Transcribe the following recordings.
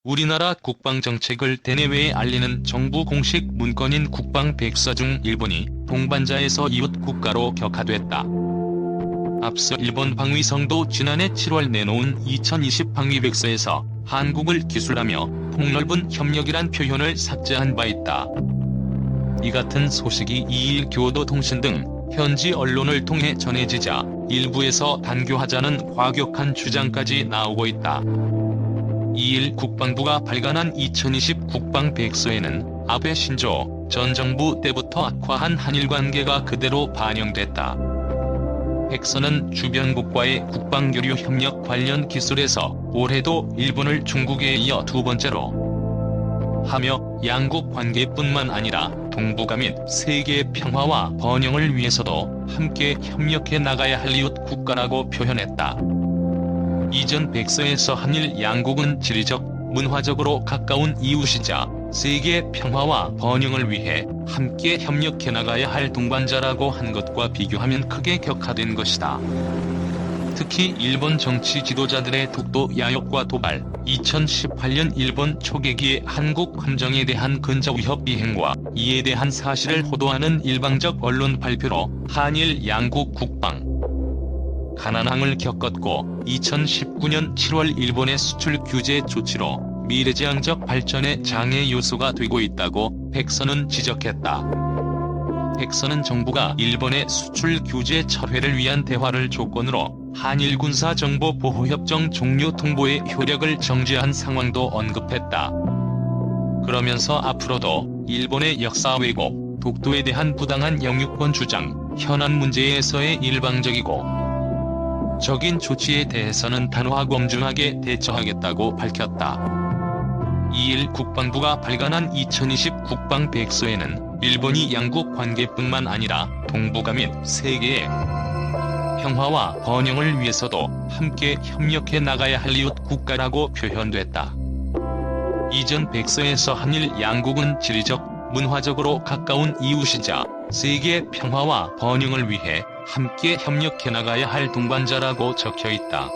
우리나라 국방정책을 대내외에 알리는 정부 공식 문건인 국방백서 중 일본이 동반자에서 이웃 국가로 격하됐다. 앞서 일본 방위성도 지난해 7월 내놓은 2020 방위백서에서 한국을 기술하며 폭넓은 협력이란 표현을 삭제한 바 있다. 이 같은 소식이 2일 교도통신 등 현지 언론을 통해 전해지자 일부에서 단교하자는 과격한 주장까지 나오고 있다. 2일 국방부가 발간한 2020 국방백서에는 아베 신조 전 정부 때부터 악화한 한일 관계가 그대로 반영됐다. 백서는 주변국과의 국방교류 협력 관련 기술에서 올해도 일본을 중국에 이어 두 번째로 하며 양국 관계뿐만 아니라 동북아 및 세계의 평화와 번영을 위해서도 함께 협력해 나가야 할 이웃 국가라고 표현했다. 이전 백서에서 한일 양국은 지리적, 문화적으로 가까운 이웃이자 세계의 평화와 번영을 위해 함께 협력해 나가야 할 동반자라고 한 것과 비교하면 크게 격화된 것이다. 특히 일본 정치 지도자들의 독도 야욕과 도발, 2018년 일본 초계기의 한국 함정에 대한 근저 위협 비행과 이에 대한 사실을 호도하는 일방적 언론 발표로 한일 양국 국방 가난항을 겪었고 2019년 7월 일본의 수출 규제 조치로 미래지향적 발전의 장애 요소가 되고 있다고 백서는 지적했다. 백서는 정부가 일본의 수출 규제 철회를 위한 대화를 조건으로 한일 군사 정보 보호협정 종료 통보의 효력을 정지한 상황도 언급했다. 그러면서 앞으로도 일본의 역사 왜곡, 독도에 대한 부당한 영유권 주장, 현안 문제에서의 일방적이고 적인 조치에 대해서는 단호하고 엄중하게 대처하겠다고 밝혔다. 2일 국방부가 발간한 2020 국방백서에는 일본이 양국 관계뿐만 아니라 동북아 및 세계의 평화와 번영을 위해서도 함께 협력해 나가야 할 이웃 국가라고 표현됐다. 이전 백서에서 한일 양국은 지리적, 문화적으로 가까운 이웃이자 세계의 평화와 번영을 위해 함께 협력해 나가야 할 동반자라고 적혀있다.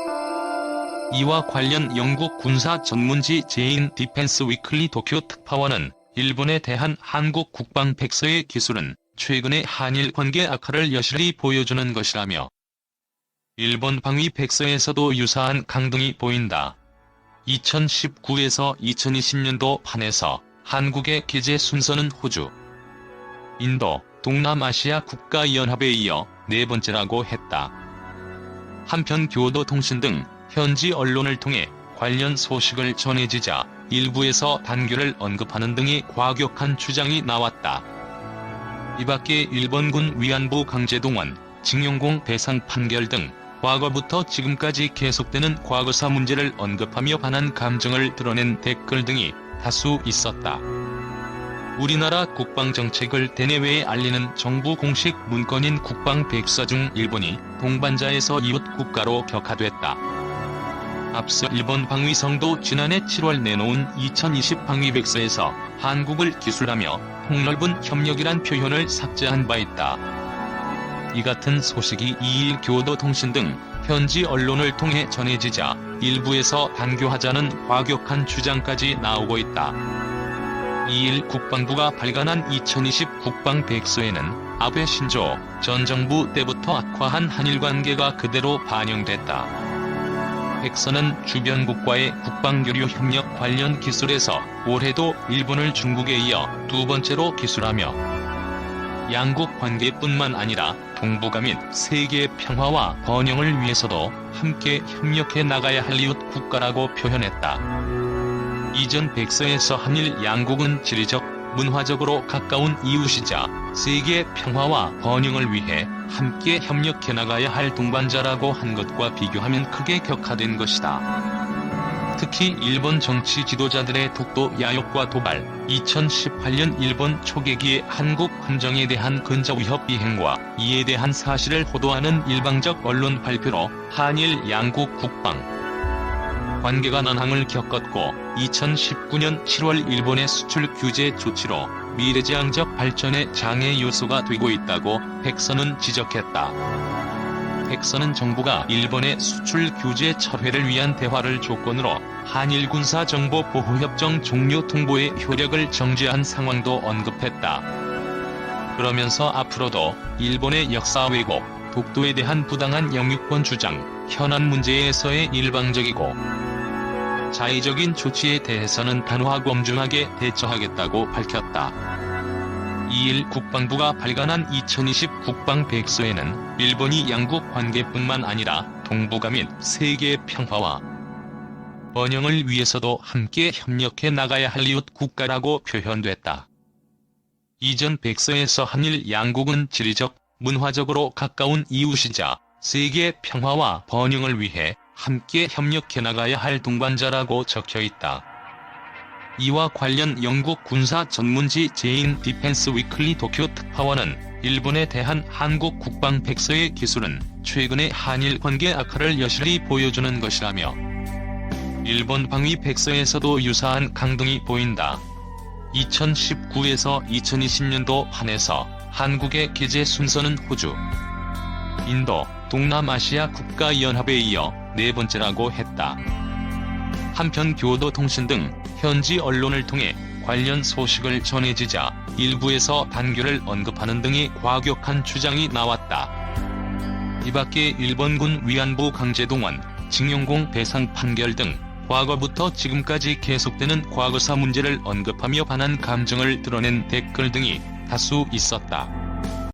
이와 관련 영국 군사 전문지 제인 디펜스 위클리 도쿄 특파원은 일본에 대한 한국 국방 백서의 기술은 최근의 한일 관계 악화를 여실히 보여주는 것이라며 일본 방위 백서에서도 유사한 강등이 보인다. 2019에서 2020년도 판에서 한국의 기재 순서는 호주, 인도, 동남아시아 국가연합에 이어 네 번째라고 했다. 한편 교도통신 등 현지 언론을 통해 관련 소식을 전해지자 일부에서 단교를 언급하는 등의 과격한 주장이 나왔다. 이밖에 일본군 위안부 강제동원, 징용공 배상 판결 등 과거부터 지금까지 계속되는 과거사 문제를 언급하며 반한 감정을 드러낸 댓글 등이 다수 있었다. 우리나라 국방정책을 대내외에 알리는 정부 공식 문건인 국방백서 중 일본이 동반자에서 이웃 국가로 격하됐다. 앞서 일본 방위성도 지난해 7월 내놓은 2020 방위백서에서 한국을 기술하며 폭넓은 협력이란 표현을 삭제한 바 있다. 이 같은 소식이 2일 교도통신 등 현지 언론을 통해 전해지자 일부에서 단교하자는 과격한 주장까지 나오고 있다. 2일 국방부가 발간한 2020 국방백서에는 아베 신조 전 정부 때부터 악화한 한일 관계가 그대로 반영됐다. 백서는 주변국과의 국방교류 협력 관련 기술에서 올해도 일본을 중국에 이어 두 번째로 기술하며 양국 관계뿐만 아니라 동북아 및 세계의 평화와 번영을 위해서도 함께 협력해 나가야 할 이웃 국가라고 표현했다. 이전 백서에서 한일 양국은 지리적, 문화적으로 가까운 이웃이자 세계의 평화와 번영을 위해 함께 협력해 나가야 할 동반자라고 한 것과 비교하면 크게 격화된 것이다. 특히 일본 정치 지도자들의 독도 야욕과 도발, 2018년 일본 초계기의 한국 함정에 대한 근저 위협 비행과 이에 대한 사실을 호도하는 일방적 언론 발표로 한일 양국 국방 관계가 난항을 겪었고 2019년 7월 일본의 수출 규제 조치로 미래지향적 발전의 장애 요소가 되고 있다고 백서는 지적했다. 백서는 정부가 일본의 수출 규제 철회를 위한 대화를 조건으로 한일 군사 정보 보호 협정 종료 통보의 효력을 정지한 상황도 언급했다. 그러면서 앞으로도 일본의 역사 왜곡, 독도에 대한 부당한 영유권 주장, 현안 문제에서의 일방적이고 자의적인 조치에 대해서는 단호하고 엄중하게 대처하겠다고 밝혔다. 2일 국방부가 발간한 2020 국방백서에는 일본이 양국 관계뿐만 아니라 동북아 및 세계 평화와 번영을 위해서도 함께 협력해 나가야 할 이웃 국가라고 표현됐다. 이전 백서에서 한일 양국은 지리적, 문화적으로 가까운 이웃이자 세계 평화와 번영을 위해 함께 협력해 나가야 할 동반자라고 적혀있다. 이와 관련 영국 군사 전문지 제인 디펜스 위클리 도쿄 특파원은 일본에 대한 한국 국방 백서의 기술은 최근의 한일 관계 악화를 여실히 보여주는 것이라며 일본 방위 백서에서도 유사한 강등이 보인다. 2019에서 2020년도 한해서 한국의 게재 순서는 호주, 인도, 동남아시아 국가연합에 이어 네 번째라고 했다. 한편 교도통신 등 현지 언론을 통해 관련 소식을 전해지자 일부에서 단결을 언급하는 등의 과격한 주장이 나왔다. 이밖에 일본군 위안부 강제동원, 징용공 배상 판결 등 과거부터 지금까지 계속되는 과거사 문제를 언급하며 반한 감정을 드러낸 댓글 등이 다수 있었다.